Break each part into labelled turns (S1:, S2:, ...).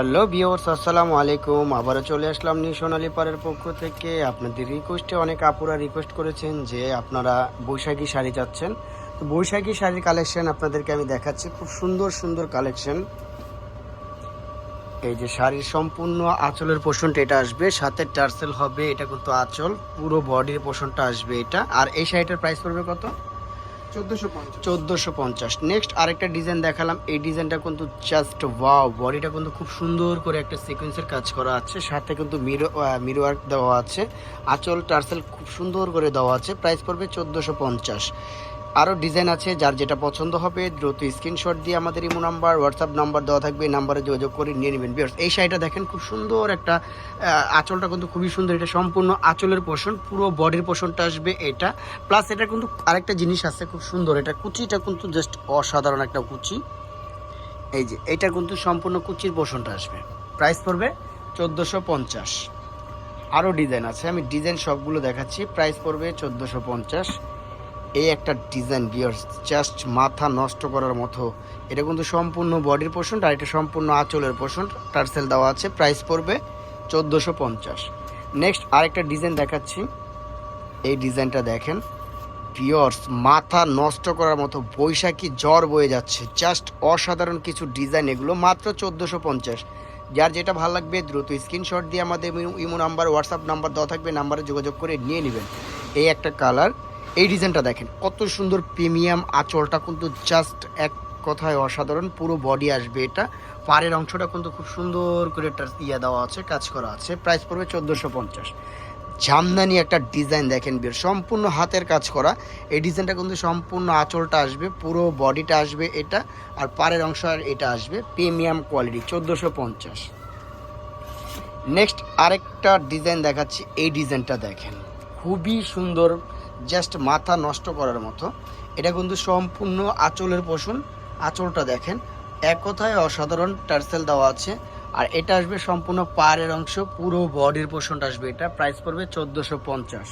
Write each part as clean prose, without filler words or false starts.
S1: Hello viewers, আসসালামু আলাইকুম। আবারও চলে আসলাম নিউ সোনালী পাড়ের পক্ষ থেকে। আপনাদের রিকোয়েস্টে অনেক আপুরা রিকোয়েস্ট করেছেন যে আপনারা বৈশাখী শাড়ি চাচ্ছেন। তো বৈশাখী শাড়ির কালেকশন আপনাদেরকে আমি দেখাচ্ছি, খুব সুন্দর সুন্দর কালেকশন। এই যে শাড়ির সম্পূর্ণ আঁচলের পোর্শনটা এটা আসবে, সাথে টার্সেল হবে, এটা কিন্তু আঁচল, পুরো বডির পোর্শনটা আসবে এটা। আর এই শাড়িটার প্রাইস পড়বে কত? 1450। নেক্সট আরেকটা ডিজাইন দেখালাম, এই ডিজাইনটা কিন্তু জাস্ট ওয়াও, বডিটা কিন্তু খুব সুন্দর করে একটা সিকোয়েন্সের কাজ করা আছে, সাথে কিন্তু মিরো ওয়ার্ক দেওয়া আছে, আঁচল টার্সেল খুব সুন্দর করে দেওয়া আছে। প্রাইস পড়বে 1450। আরও ডিজাইন আছে, যার যেটা পছন্দ হবে দ্রুত স্ক্রিনশট দিয়ে আমাদের ইমো নাম্বার, হোয়াটসঅ্যাপ নাম্বার দেওয়া থাকবে, এই নাম্বারে যোগাযোগ করে নিয়ে নেবেন। ভিউয়ার্স, এই শাড়িটা দেখেন, খুব সুন্দর একটা আঁচলটা কিন্তু খুবই সুন্দর, এটা সম্পূর্ণ আঁচলের পোর্শন, পুরো বডির পোর্শনটা আসবে এটা। প্লাস এটা কিন্তু আরেকটা জিনিস আছে খুব সুন্দর, এটা কুচিটা কিন্তু জাস্ট অসাধারণ একটা কুচি। এই যে এটা কিন্তু সম্পূর্ণ কুচির পোর্শনটা আসবে। প্রাইস পড়বে 1450। আরও ডিজাইন আছে, আমি ডিজাইন সবগুলো দেখাচ্ছি। প্রাইস পড়বে 1450। এই একটা ডিজাইন ভিউয়ার্স, জাস্ট মাথা নষ্ট করার মতো। এটা কিন্তু সম্পূর্ণ বডির পোর্শন, আর এটা সম্পূর্ণ আঁচলের পোর্শন, টার্সেল দেওয়া আছে। প্রাইস পড়বে 1450। নেক্সট আরেকটা ডিজাইন দেখাচ্ছি, এই ডিজাইনটা দেখেন ভিউয়ার্স, মাথা নষ্ট করার মতো, বৈশাখী জ্বর বয়ে যাচ্ছে, জাস্ট অসাধারণ কিছু ডিজাইন, এগুলো মাত্র 1450। যার যেটা ভালো লাগবে দ্রুত স্ক্রিনশট দিয়ে আমাদের ইমো নাম্বার, হোয়াটসঅ্যাপ নাম্বার দেওয়া থাকবে, নাম্বারে যোগাযোগ করে নিয়ে নেবেন। এই একটা কালার, এই ডিজাইনটা দেখেন কত সুন্দর, প্রিমিয়াম আঁচলটা কিন্তু জাস্ট এক কথায় অসাধারণ, পুরো বডি আসবে এটা। পাড়ের অংশটা কিন্তু খুব সুন্দর করে একটা দেওয়া আছে, কাজ করা আছে। প্রাইস পড়বে 1450। জামদানি একটা ডিজাইন দেখেন বের, সম্পূর্ণ হাতের কাজ করা। এই ডিজাইনটা কিন্তু সম্পূর্ণ আঁচলটা আসবে, পুরো বডিটা আসবে এটা, আর পাড়ের অংশ আর এটা আসবে, প্রিমিয়াম কোয়ালিটি, 1450। নেক্সট আরেকটা ডিজাইন দেখাচ্ছি, এই ডিজাইনটা দেখেন খুবই সুন্দর, জাস্ট মাথা নষ্ট করার মতো। এটা কিন্তু সম্পূর্ণ আঁচলের পোষণ, আঁচলটা দেখেন এক কথায় অসাধারণ, টার্সেল দেওয়া আছে। আর এটা আসবে সম্পূর্ণ পাড়ের অংশ, পুরো বডির পোর্শনটা আসবে এটা। প্রাইস পড়বে 1450।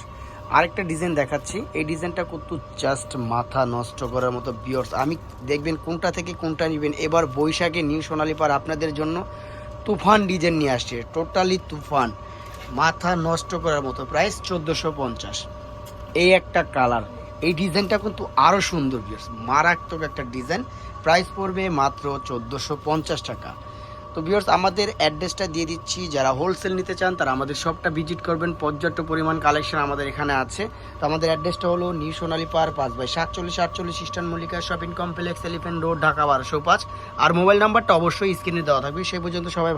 S1: আরেকটা ডিজাইন দেখাচ্ছি, এই ডিজাইনটা কিন্তু জাস্ট মাথা নষ্ট করার মতো ভিউয়ার্স। আমি দেখবেন কোনটা থেকে কোনটা নেবেন। এবার বৈশাখে নিউ সোনালী পাড় আপনাদের জন্য তুফান ডিজাইন নিয়ে আসছে, টোটালি তুফান, মাথা নষ্ট করার মতো। প্রাইস 1450। এই একটা কালার, এই ডিজাইনটা কিন্তু আরও সুন্দর ভিউয়ার্স, মারাত্মক একটা ডিজাইন। প্রাইস পড়বে মাত্র 1450 টাকা। তো ভিউয়ার্স, আমাদের অ্যাড্রেসটা দিয়ে দিচ্ছি, যারা হোলসেল নিতে চান তারা আমাদের শপটা ভিজিট করবেন, পর্যাপ্ত পরিমাণ কালেকশন আমাদের এখানে আছে। তো আমাদের অ্যাড্রেসটা হলো নিউ সোনালী পাড় 5/47 eastern Mallika shopping complex, elephant road, Dhaka 1205। আর মোবাইল নাম্বারটা অবশ্যই স্ক্রিনে দেওয়া থাকবে। সেই পর্যন্ত সবাই ভালো